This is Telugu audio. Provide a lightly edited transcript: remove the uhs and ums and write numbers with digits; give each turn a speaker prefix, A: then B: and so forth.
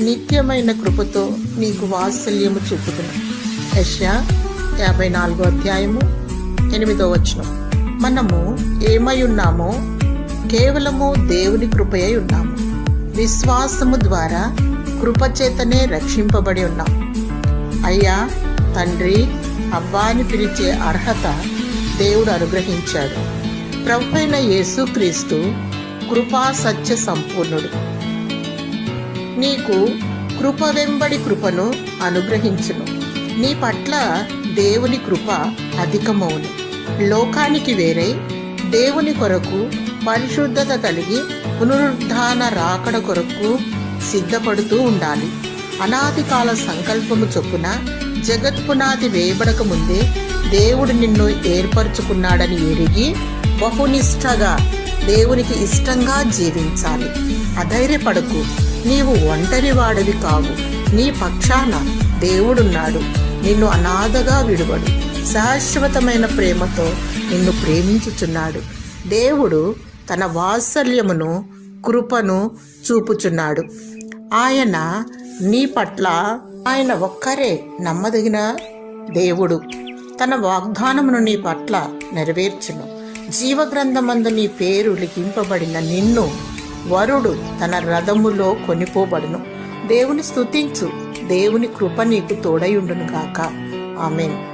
A: నిత్యమైన కృపతో నీకు వాత్సల్యము చూపుదును. యెషయా 54:8. మనము ఏమై ఉన్నామో కేవలము దేవుని కృపయై ఉన్నాము. విశ్వాసము ద్వారా కృపచేతనే రక్షింపబడి ఉన్నాం. అయ్యా, తండ్రి, అబ్బా అని పిలిచే అర్హత దేవుడు అనుగ్రహించాడు. ప్రభువైన యేసుక్రీస్తు కృపా సత్య సంపూర్ణుడు. నీకు కృప వెంబడి కృపను అనుగ్రహించును. నీ పట్ల దేవుని కృప అధికమవును. లోకానికి వేరై దేవుని కొరకు పరిశుద్ధత కలిగి పునరుద్ధాన రాకడ కొరకు సిద్ధపడుతూ ఉండాలి. అనాది కాల సంకల్పము చొప్పున జగత్పునాది వేయబడక ముందే దేవుడు నిన్ను ఏర్పరచుకున్నాడని ఎరిగి బహునిష్టగా దేవునికి ఇష్టంగా జీవించాలి. అధైర్యపడకు, నీవు ఒంటరి వాడివి కావు. నీ పక్షాన దేవుడున్నాడు. నిన్ను అనాథగా విడువడు. శాశ్వతమైన ప్రేమతో నిన్ను ప్రేమించుచున్నాడు. దేవుడు తన వాత్సల్యమును, కృపను చూపుచున్నాడు. ఆయన నీ పట్ల ఆయన ఒక్కరే నమ్మదగిన దేవుడు. తన వాగ్దానమును నీ పట్ల నెరవేర్చును. జీవగ్రంథమందు నీ పేరు లిఖింపబడిన నిన్ను వరుడు తన రథములో కొనిపోబడును. దేవుని స్తుతించు. దేవుని కృప నీకు తోడయుండును గాక. ఆమేన్.